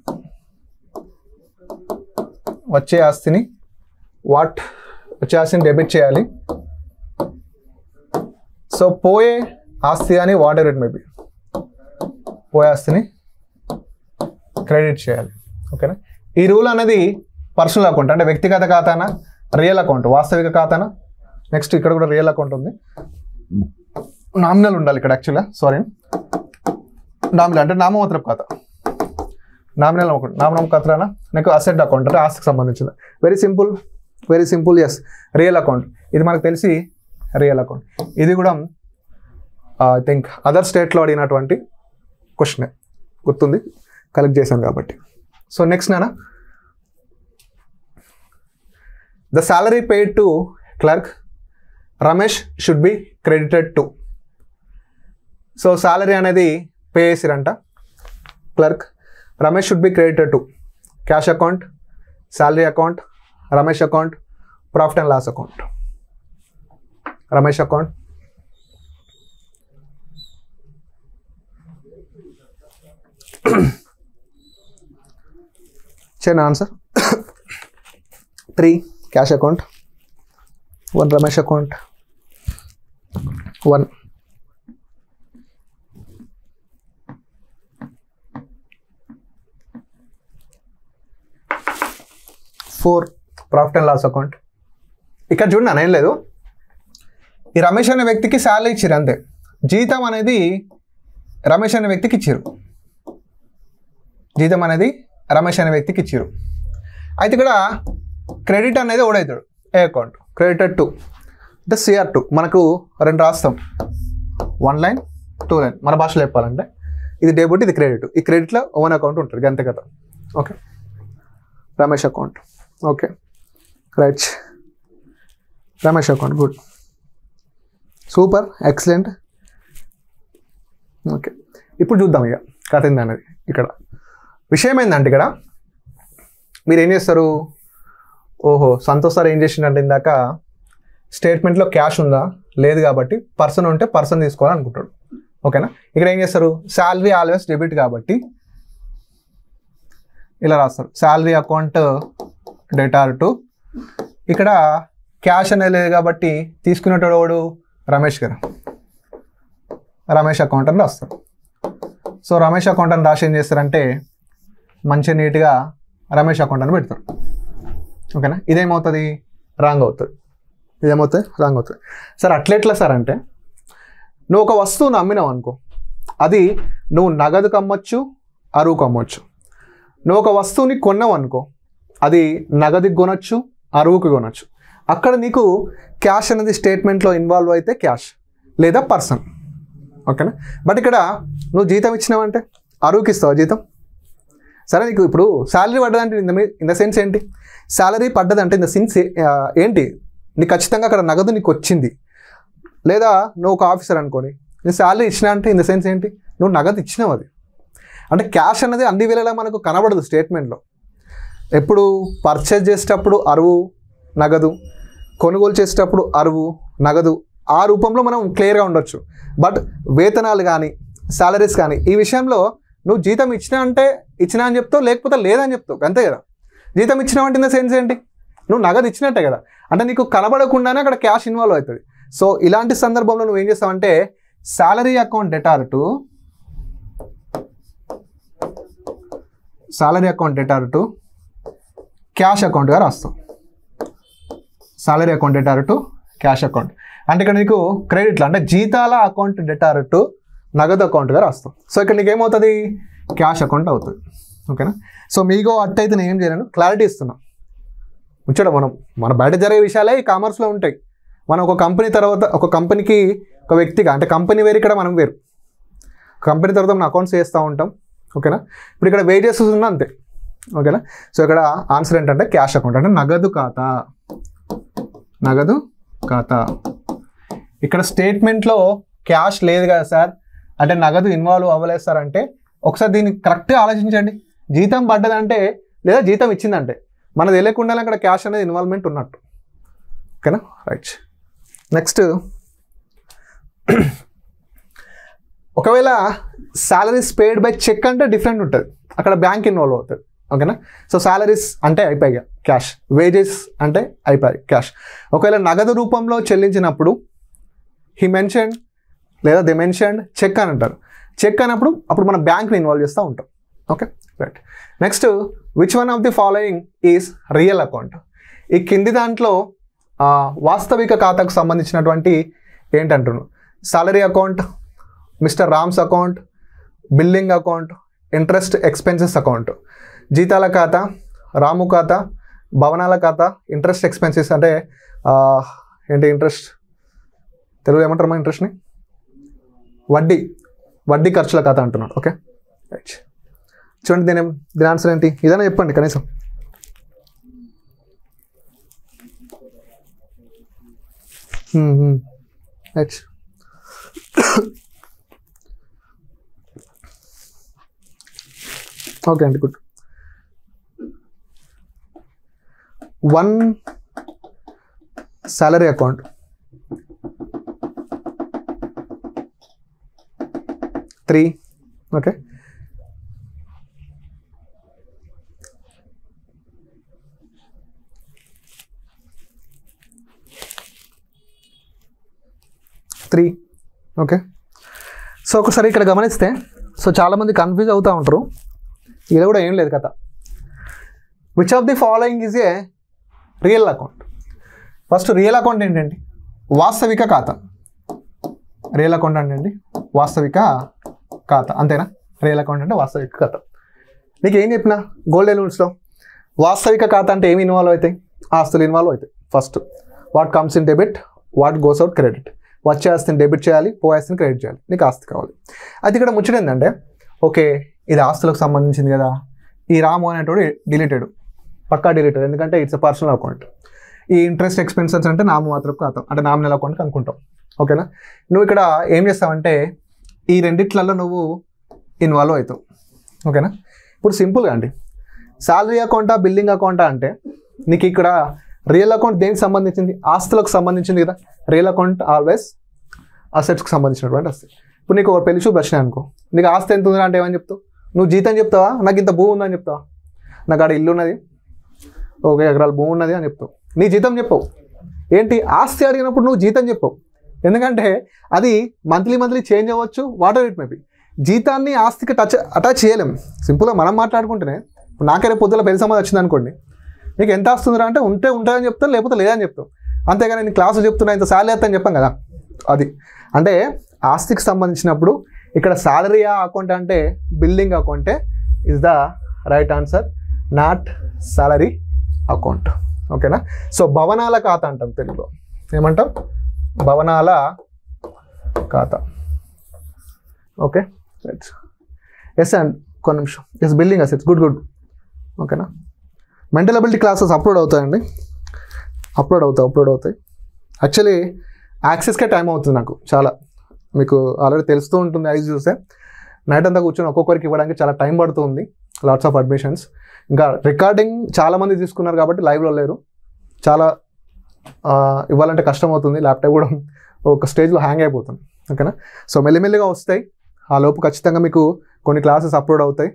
డెబిట్ చేయాలి. సో పోయే ఆస్తి అని what ever it may be, పోయే ఆస్తిని క్రెడిట్ చేయాలి. ఓకేనా? ఈ రూల్ అనేది పర్సనల్ అకౌంట్ అంటే వ్యక్తిగత ఖాతానా, రియల్ అకౌంట్ వాస్తవిక ఖాతానా. నెక్స్ట్ ఇక్కడ కూడా రియల్ అకౌంట్ ఉంది. నామినల్ ఉండాలి ఇక్కడ యాక్చువల్గా. సారీ, నామినల్ అంటే నామమాత్రపు ఖాతా. నామినల్ అకౌంట్, నామమాత్రపు ఖాతానా. నాకు అసెట్ అకౌంట్ అంటే ఆస్తికి సంబంధించింది. Very simple. Yes, real account. ఇది మనకు తెలిసి రియల్ అకౌంట్. ఇది కూడా ఐ థింక్ అదర్ స్టేట్లో అడిగినటువంటి క్వశ్చన్ గుర్తుంది, కలెక్ట్ చేశాను కాబట్టి. సో నెక్స్ట్ నానా, the salary paid to clerk Ramesh should be credited to. So salary అనేది పే చేసిరంట clerk, Ramesh should be credited to cash account, salary account, Ramesh account, profit and loss account. Ramesh account, చేయనా answer. 3 cash account, 1 Ramesh account, 1 4 profit and loss account. ఇక్కడ చూడండి అనే లేదు, ఈ రమేష్ అనే వ్యక్తికి శాలరీ ఇచ్చారు అంతే, జీతం అనేది రమేష్ అనే వ్యక్తికి ఇచ్చారు, జీతం అనేది రమేష్ అనే వ్యక్తికి ఇచ్చారు. అయితే ఇక్కడ క్రెడిట్ అనేది ఓడవుతాడు ఏ అకౌంట్, క్రెడిటెడ్ టు అంటే CR2. మనకు 2 రాస్తాం, 1 లైన్ 2 లైన్. మన భాషలో చెప్పాలంటే ఇది డెబిట్, ఇది క్రెడిట్. ఈ క్రెడిట్లో ఓన్ అకౌంట్ ఉంటుంది అంతే కదా. Okay, Ramesh account. Okay right, Ramesh account. Good, super, excellent. Okay, ఇప్పుడు చూద్దాం ఇక కథ ఏందనేది. ఇక్కడ విషయం ఏంటంటే ఇక్కడ మీరు ఏం చేస్తారు, ఓహో సంతోష్ సార్ ఏం చేసిండంటే ఇందాక స్టేట్మెంట్లో క్యాష్ ఉందా లేదు కాబట్టి పర్సన్ ఉంటే పర్సన్ తీసుకోవాలనుకుంటాడు. ఓకేనా, ఇక్కడ ఏం చేస్తారు, శాలరీ ఆల్వేస్ డెబిట్ కాబట్టి ఇలా రాస్తారు, శాలరీ అకౌంట్ డెటార్ టు. ఇక్కడ క్యాష్ అనేది లేదు కాబట్టి తీసుకునేటోడు రమేష్ గారు, రమేష్ అకౌంట్ అని రాస్తారు. సో రమేష్ అకౌంట్ అని రాసి ఏం చేస్తారంటే మంచిగా నీట్గా రమేష్ అకౌంట్ అని పెడతారు. ఓకేనా, ఇదేమవుతుంది, రాంగ్ అవుతుంది. ఇదేమవుతుంది, రాంగ్ అవుతుంది. సార్ అట్లెట్లా సార్ అంటే, నువ్వు ఒక వస్తువును అమ్మినావు అనుకో, అది నువ్వు నగదుకు అమ్మొచ్చు, అరువుకు అమ్మొచ్చు. నువ్వు ఒక వస్తువుని కొన్నావు అనుకో, అది నగదుకి కొనొచ్చు, అరువుకి కొనొచ్చు. అక్కడ నీకు క్యాష్ అనేది స్టేట్మెంట్లో ఇన్వాల్వ్ అయితే క్యాష్ లేదా పర్సన్. ఓకేనా, బట్ ఇక్కడ నువ్వు జీతం ఇచ్చినావంటే అరువుకి ఇస్తావు జీతం. సరే, నీకు ఇప్పుడు శాలరీ పడ్డదంటే ఇన్ ద సెన్స్ ఏంటి, శాలరీ పడ్డదంటే ఇన్ ద సెన్స్ ఏంటి, నీకు ఖచ్చితంగా అక్కడ నగదు నీకు వచ్చింది. లేదా నువ్వు ఒక ఆఫీసర్ అనుకోని నీ శాలరీ ఇచ్చినా అంటే ఇన్ ద సెన్స్ ఏంటి, నువ్వు నగదు ఇచ్చినావు. అది అంటే క్యాష్ అనేది అన్ని వేళలా మనకు కనబడదు స్టేట్మెంట్లో. ఎప్పుడు పర్చేజ్ చేసేటప్పుడు అరువు నగదు, కొనుగోలు చేసేటప్పుడు అరువు నగదు, ఆ రూపంలో మనం క్లియర్గా ఉండొచ్చు. బట్ వేతనాలు కానీ శాలరీస్ కానీ ఈ విషయంలో నువ్వు జీతం ఇచ్చినా అంటే ఇచ్చినా అని చెప్తావు, లేకపోతే లేదని చెప్తావు, అంతే కదా. జీతం ఇచ్చినావు అంటే ఇన్ ద సెన్స్ ఏంటి, నువ్వు నగదు ఇచ్చినట్టే కదా, అంటే నీకు కనబడకుండానే అక్కడ క్యాష్ ఇన్వాల్వ్ అవుతుంది. సో ఇలాంటి సందర్భంలో నువ్వు ఏం చేస్తావంటే salary account debtor to, salary account debtor to cash అకౌంట్గా రాస్తావు. Salary account debtor to cash account అంటే ఇక్కడ నీకు క్రెడిట్లో అంటే జీతాల అకౌంట్ డెటార్ టు నగదు అకౌంట్గా రాస్తాం. సో ఇక్కడ నీకు ఏమవుతుంది, క్యాష్ అకౌంట్ అవుతుంది. ఓకేనా, సో మీగో అట్టయితే నేను ఏం చేయలేను, క్లారిటీ ఇస్తున్నా. ఉంచడం మన బయట జరిగే విషయాలే ఈ కామర్స్లో ఉంటాయి. మనం ఒక కంపెనీ తర్వాత ఒక కంపెనీకి ఒక వ్యక్తిగా అంటే కంపెనీ వేరు, ఇక్కడ మనం వేరు. కంపెనీ తర్వాత మనం అకౌంట్స్ చేస్తూ ఉంటాం. ఓకేనా, ఇప్పుడు ఇక్కడ వేజెస్ ఉన్నా అంతే. ఓకేనా, సో ఇక్కడ ఆన్సర్ ఏంటంటే క్యాష్ అకౌంట్ అంటే నగదు ఖాతా, నగదు ఖాతా. ఇక్కడ స్టేట్మెంట్లో క్యాష్ లేదు కదా సార్ అంటే నగదు ఇన్వాల్వ్ అవ్వలేదు సార్ అంటే ఒకసారి దీన్ని కరెక్ట్గా ఆలోచించండి. జీతం పడ్డదంటే లేదా జీతం ఇచ్చిందంటే మనది తెలియకుండా అక్కడ క్యాష్ అనేది ఇన్వాల్వ్మెంట్ ఉన్నట్టు. ఓకేనా, రైట్. నెక్స్ట్, ఒకవేళ సాలరీస్ పేడ్ బై చెక్ అంటే డిఫరెంట్ ఉంటుంది, అక్కడ బ్యాంక్ ఇన్వాల్వ్ అవుతుంది. ఓకేనా, సో సాలరీస్ అంటే అయిపోయాయి క్యాష్, వేజెస్ అంటే అయిపోయాయి క్యాష్. ఒకవేళ నగదు రూపంలో చెల్లించినప్పుడు హీ మెన్షన్డ్ లేదా దే మెన్షన్డ్ చెక్ అని అంటారు. చెక్ అన్నప్పుడు అప్పుడు మనం బ్యాంక్ని ఇన్వాల్వ్ చేస్తూ ఉంటాం. Okay right. Next, which one of the following is real account? ఈ కింది దాంట్లో వాస్తవిక ఖాతాకు సంబంధించినటువంటి ఏంటంటున్నాను, salary account, mister Ram's account, billing account, interest expenses account. జీతాల ఖాతా, రాము ఖాతా, భవనాల ఖాతా, ఇంట్రెస్ట్ ఎక్స్పెన్సెస్ అంటే ఏంటి ఇంట్రెస్ట్, తెలుగు ఏమంటారు మా ఇంట్రెస్ట్ని, వడ్డీ ఖర్చుల ఖాతా అంటున్నాడు. Okay right. చూడండి దీని ఆన్సర్ ఏంటి, ఇదైనా చెప్పండి కనీసం. రైట్. ఓకే అండి, good. 1 salary account, 3 okay, 3 okay. So ఒకసారి ఇక్కడ గమనిస్తే, సో చాలామంది కన్ఫ్యూజ్ అవుతూ ఉంటారు. ఇది కూడా ఏం లేదు కథ. Which of the following is A real account? First real account ఏంటండి? వాస్తవిక ఖాతా. రియల్ అకౌంట్ అంటే వాస్తవిక ఖాతా, అంతేనా? రియల్ అకౌంట్ అంటే వాస్తవిక ఖాతా. నీకు ఏం చెప్పిన గోల్డెన్ రూల్స్లో? వాస్తవిక ఖాతా అంటే ఏమి ఇన్వాల్వ్ అవుతాయి? ఆస్తులు ఇన్వాల్వ్ అవుతాయి. First what comes in debit, what goes out credit. వచ్చే ఆస్తిని డెబిట్ చేయాలి, పోయే ఆస్తిని క్రెడిట్ చేయాలి. నీకు ఆస్తి కావాలి. అయితే ఇక్కడ ముచ్చట ఏంటంటే, ఓకే ఇది ఆస్తులకు సంబంధించింది కదా, ఈ రాము అనేటోడు డిలీటెడ్, పక్కా డిలీటెడ్, ఎందుకంటే ఇట్స్ ఎ పర్సనల్ అకౌంట్. ఈ ఇంట్రెస్ట్ ఎక్స్పెన్సెస్ అంటే నామమాత్రపు ఖాతా, అంటే నామినల్ అకౌంట్కి అనుకుంటాం. ఓకేనా? నువ్వు ఇక్కడ ఏం చేస్తావంటే ఈ రెండిట్లలో నువ్వు ఇన్వాల్వ్ అవుతావు. ఓకేనా? ఇప్పుడు సింపుల్గా అండి, శాలరీ అకౌంటా బిల్డింగ్ అకౌంటా అంటే నీకు ఇక్కడ రియల్ అకౌంట్ దేనికి సంబంధించింది? ఆస్తులకు సంబంధించింది కదా. రియల్ అకౌంట్ ఆల్వేస్ అసెట్స్కి సంబంధించినటువంటి ఆస్తి. ఇప్పుడు నీకు ఒక పెళ్లి చూపు వచ్చినాయి అనుకో, నీకు ఆస్తి ఎంత ఉందా అంటే ఏమని చెప్తావు? నువ్వు జీతం చెప్తావా? నాకు ఇంత భూమి ఉందని చెప్తావా? నాకు ఆడ ఇల్లు ఉన్నది, 1 ఎకరాల భూమి ఉన్నది అని చెప్తావు. నీ జీతం చెప్పవు. ఏంటి ఆస్తి అడిగినప్పుడు నువ్వు జీతం చెప్పవు, ఎందుకంటే అది మంత్లీ చేంజ్ అవ్వచ్చు, what ever it may be. జీతాన్ని ఆస్తికి అటాచ్ చేయలేం. సింపుల్గా మనం మాట్లాడుకుంటేనే నాకే రేపు పొద్దున పెళ్లి సంబంధం వచ్చింది అనుకోండి, నీకు ఎంత వస్తుందిరా అంటే ఉంటుందని చెప్తాను, లేకపోతే లేదని చెప్తావు. అంతేగాని నేను క్లాసులు చెప్తున్నా ఇంత శాలరీ వస్తుందని చెప్పాం కదా. అది అంటే ఆస్తికి సంబంధించినప్పుడు ఇక్కడ శాలరీ అకౌంట్ అంటే బిల్డింగ్ అకౌంటే is the right answer, not salary account. ఓకేనా? సో భవనాల ఖాతా అంటాం తెలుగులో. ఏమంటాం? భవనాల ఖాతా. Okay right. ఎస్ అండ్ ఒక నిమిషం. Yes building assets. గుడ్. ఓకేనా? మెంటల్ అబిలిటీ క్లాసెస్ అప్లోడ్ అవుతాయండి, అప్లోడ్ అవుతాయి. యాక్చువల్లీ యాక్సెస్కే టైం అవుతుంది నాకు చాలా, మీకు ఆల్రెడీ తెలుస్తూ ఉంటుంది. ఐజ్ చూస్తే నైట్ అంతా కూర్చొని ఒక్కొక్కరికి ఇవ్వడానికి చాలా టైం పడుతుంది. Lots of admissions. ఇంకా రికార్డింగ్ చాలామంది తీసుకున్నారు కాబట్టి లైవ్లో లేరు. చాలా ఇవ్వాలంటే కష్టం అవుతుంది. ల్యాప్టాప్ కూడా ఒక స్టేజ్లో హ్యాంగ్ అయిపోతుంది. ఓకేనా? సో మెల్లిమెల్లిగా వస్తాయి. ఆ లోపు ఖచ్చితంగా మీకు కొన్ని క్లాసెస్ అప్లోడ్ అవుతాయి.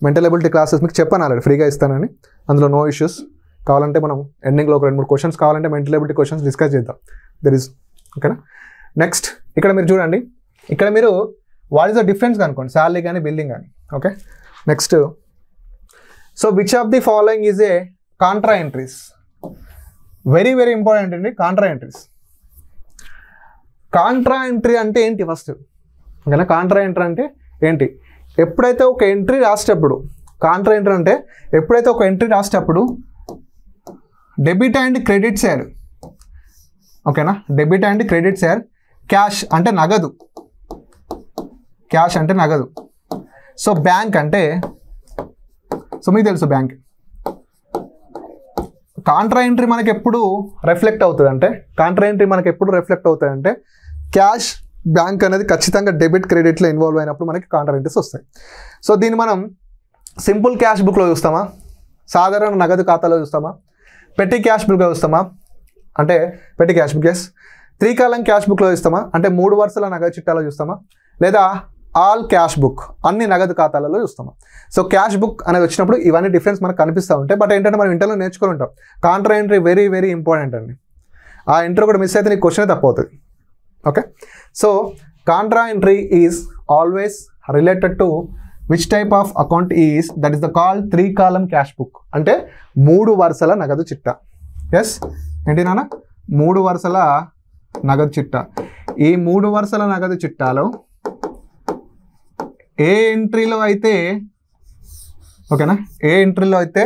మెంటల్ ఎబిలిటీ క్లాసెస్ మీకు చెప్పాను ఆల్రెడీ, ఫ్రీగా ఇస్తానని. అందులో నో ఇష్యూస్. కావాలంటే మనం ఎండింగ్లో ఒక 2-3 క్వశ్చన్స్ కావాలంటే మెంటల్ ఎబిలిటీ క్వశ్చన్స్ డిస్కస్ చేద్దాం. There is. ఓకేనా? నెక్స్ట్ ఇక్కడ మీరు చూడండి, ఇక్కడ మీరు వాట్ ఈస్ ద డిఫరెన్స్ కనుకోండి, శాలరీ కానీ బిల్డింగ్ కానీ. Okay next, so which of the following is a contra entries? Very important అండి కాంట్రా ఎంట్రీస్. కాంట్రా ఎంట్రీ అంటే ఏంటి ఫస్ట్? ఓకేనా? కాంట్రా ఎంట్రీ అంటే ఏంటి? ఎప్పుడైతే ఒక ఎంట్రీ రాసేటప్పుడు, కాంట్రా ఎంట్రీ అంటే ఎప్పుడైతే ఒక ఎంట్రీ రాసేటప్పుడు డెబిట్ అండ్ క్రెడిట్ సైడ్, ఓకేనా, debit and credit side, cash అంటే నగదు, క్యాష్ అంటే నగదు. సో బ్యాంక్ అంటే, సో మీకు తెలుసు బ్యాంక్. కాంట్రా ఎంట్రీ మనకి ఎప్పుడు రిఫ్లెక్ట్ అవుతుంది అంటే, కాంట్రా ఎంట్రీ మనకి ఎప్పుడు రిఫ్లెక్ట్ అవుతుంది అంటే క్యాష్ బ్యాంక్ అనేది ఖచ్చితంగా డెబిట్ క్రెడిట్లో ఇన్వాల్వ్ అయినప్పుడు మనకి కాంట్రా ఎంట్రీస్ వస్తాయి. సో దీన్ని మనం సింపుల్ క్యాష్ బుక్లో చూస్తామా, సాధారణ నగదు ఖాతాలో చూస్తామా, పెట్టి క్యాష్ బుక్లో చూస్తామా అంటే పెట్టి క్యాష్ బుక్, ఎస్. 3 కాలం క్యాష్ బుక్లో చూస్తామా అంటే 3 వరుసల నగదు చిట్టాలో చూస్తామా, లేదా ఆల్ క్యాష్ బుక్ అన్ని నగదు ఖాతాలలో చూస్తామా. సో క్యాష్ బుక్ అనేది వచ్చినప్పుడు ఇవన్నీ డిఫరెన్స్ మనకు కనిపిస్తూ ఉంటాయి. బట్ ఏంటంటే మనం ఇంటర్లో నేర్చుకొని ఉంటాం. కాంట్రా ఎంట్రీ వెరీ ఇంపార్టెంట్ అండి. ఆ ఎంట్రీ కూడా మిస్ అయితే నీకు క్వశ్చన్ తప్పవుతుంది. Okay, so contra entry is always related to which type of account is, that is the call 3 column cash book, అంటే 3 వరుసల నగదు చిట్టా. ఎస్ ఏంటి నాన్న? 3 వరుసల నగదు చిట్టా. ఈ 3 వరుసల నగదు చిట్టాలో ఏ ఎంట్రీలో అయితే, ఓకేనా, ఏ ఎంట్రీలో అయితే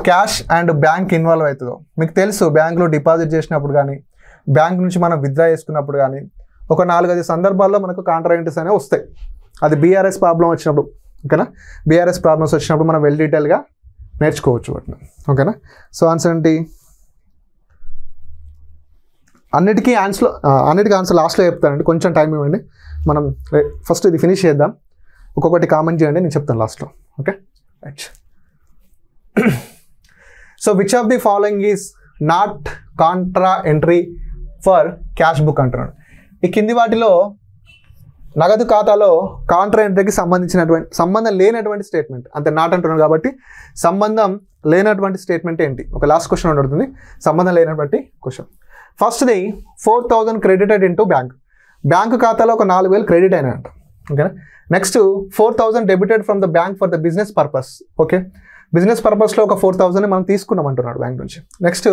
క్యాష్ అండ్ బ్యాంక్ ఇన్వాల్వ్ అవుతుందో మీకు తెలుసు. బ్యాంకులో డిపాజిట్ చేసినప్పుడు కానీ, బ్యాంక్ నుంచి మనం విత్డ్రా చేసుకున్నప్పుడు కానీ ఒక 4-5 సందర్భాల్లో మనకు కాంట్రా ఎంట్రీస్ అనేవి వస్తాయి. అది బీఆర్ఎస్ ప్రాబ్లం వచ్చినప్పుడు, ఓకేనా, బీఆర్ఎస్ ప్రాబ్లమ్స్ వచ్చినప్పుడు మనం వెల్ డీటెయిల్గా నేర్చుకోవచ్చు వాటిని. ఓకేనా? సో ఆన్సర్ ఏంటి? అన్నిటికీ ఆన్సర్ లాస్ట్లో చెప్తానండి, కొంచెం టైం ఇవ్వండి. మనం ఫస్ట్ ఇది ఫినిష్ చేద్దాం, ఒక్కొక్కటి కామెంట్ చేయండి, నేను చెప్తాను లాస్ట్లో. Okay right. So which of the following is not Contra entry for cash book అంటున్నాడు. ఈ కింది వాటిలో నగదు ఖాతాలో కాంట్రా ఎంట్రీకి సంబంధం లేనటువంటి స్టేట్మెంట్, అంతే నాట్ అంటున్నాడు కాబట్టి సంబంధం లేనటువంటి స్టేట్మెంట్ ఏంటి? ఒక లాస్ట్ క్వశ్చన్ ఉంటుంది, సంబంధం లేనటువంటి క్వశ్చన్. ఫస్ట్ది 4,000 క్రెడిటెడ్ ఇంటూ బ్యాంక్. బ్యాంకు ఖాతాలో ఒక 4,000 క్రెడిట్ అయినాయంట. ఓకేనా? Next 4,000 debited from the bank for the business purpose. Okay, business పర్పస్లో ఒక 4,000 మనం తీసుకున్నాం అంటున్నాడు బ్యాంక్ నుంచి. Next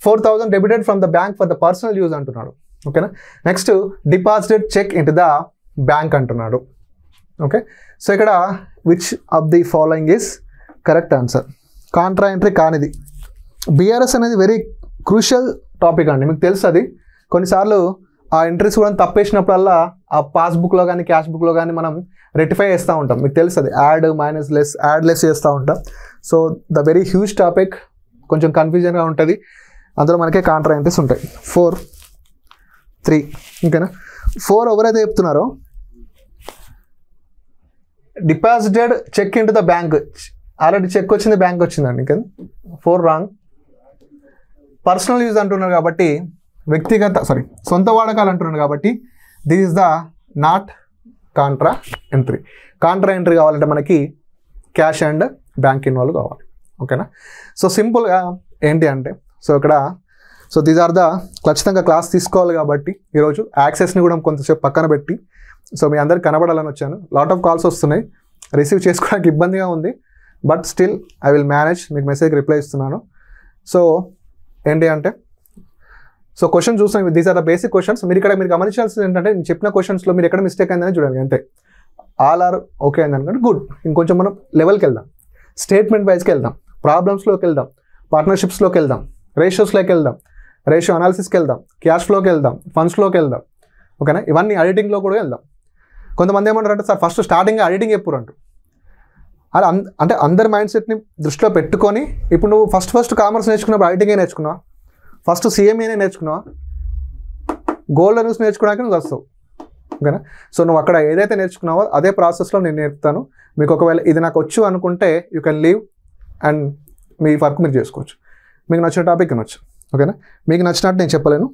4,000 debited from the bank for the personal use అంటున్నాడు. ఓకేనా. Next deposited cheque in to the bank అంటున్నాడు. ఓకే. సో ఇక్కడ which of the following is correct answer? Contra entry కానిది. బీఆర్ఎస్ అనేది వెరీ క్రూషియల్ టాపిక్ అండి, మీకు తెలుసు. అది కొన్నిసార్లు ఆ ఎంట్రీస్ కూడా తప్పేసినప్పుడల్లా ఆ పాస్బుక్లో కానీ క్యాష్ బుక్లో కానీ మనం రెక్టిఫై చేస్తూ ఉంటాం, మీకు తెలుసు. అది add minus less add less చేస్తూ ఉంటాం. So the very huge topic, కొంచెం కన్ఫ్యూజన్గా ఉంటుంది. అందులో మనకే కాంట్రా ఎంట్రీస్ ఉంటాయి. 4, 3. ఓకేనా. 4 ఎవరైతే చెప్తున్నారో deposited cheque in to the bank, already cheque వచ్చింది, బ్యాంక్ వచ్చిందండి. ఇంకా 4 రాంగ్. పర్సనల్ యూజ్ అంటున్నారు కాబట్టి సొంత వాడకాలు అంటున్నారు కాబట్టి this is the not Contra entry. Contra entry కావాలంటే మనకి క్యాష్ అండ్ బ్యాంక్ ఇన్వాల్వ్ కావాలి. ఓకేనా. సో సింపుల్గా ఏంటి అంటే, దీస్ ఆర్ ద ఖచ్చితంగా క్లాస్ తీసుకోవాలి కాబట్టి ఈరోజు యాక్సెస్ని కూడా కొంతసేపు పక్కన పెట్టి, సో మీ అందరికి కనబడాలని వచ్చాను. లాట్ ఆఫ్ కాల్స్ వస్తున్నాయి, రిసీవ్ చేసుకోవడానికి ఇబ్బందిగా ఉంది, but still I will manage. మీకు మెసేజ్ రిప్లై ఇస్తున్నాను. సో ఏంటి అంటే, సో క్వశ్చన్ చూస్తాం. These are the basic questions. మీరు గమనించాల్సింది ఏంటంటే, నేను చెప్పిన క్వశ్చన్స్లో మీరు ఎక్కడ మిస్టేక్ అయిందని చూడండి, అంతే. ఆల్ ఆర్ ఓకే అయింది అనుకోండి, గుడ్. ఇంకొంచెం మనం లెవెల్కి వెళ్దాం, స్టేట్మెంట్ వైజ్కి వెళ్దాం, ప్రాబ్లమ్స్లోకి వెళ్దాం, పార్ట్నర్షిప్స్లోకి వెళ్దాం, రేషియోస్లోకి వెళ్దాం, రేషియో అనాలిసిస్కి వెళ్దాం, క్యాష్ ఫ్లోకి వెళ్దాం, ఫండ్స్లోకి వెళ్దాం. ఓకేనా. ఇవన్నీ ఎడిటింగ్లో కూడా వెళ్దాం. కొంతమంది ఏమంటారంటే, సార్ ఫస్ట్ స్టార్టింగ్ ఎడిటింగ్ ఎప్పుడు అంటారు. అలా అంటే అందరి మైండ్ సెట్ని దృష్టిలో పెట్టుకొని, ఇప్పుడు నువ్వు ఫస్ట్ కామర్స్ నేర్చుకున్నప్పుడు ఎడిటింగే నేర్చుకున్నావా, ఫస్ట్ CMAనే నేర్చుకున్నావా, గోల్డ్ న్యూస్ నేర్చుకోవడానికి నువ్వు వస్తావు. ఓకేనా. సో నువ్వు అక్కడ ఏదైతే నేర్చుకున్నావో అదే ప్రాసెస్లో నేను నేర్పుతాను. మీకు ఒకవేళ ఇది నాకు వచ్చు అనుకుంటే you can leave and me work మీరు చేసుకోవచ్చు. మీకు నచ్చిన టాపిక్ వినొచ్చు. ఓకేనా. మీకు నచ్చినట్టు నేను చెప్పలేను.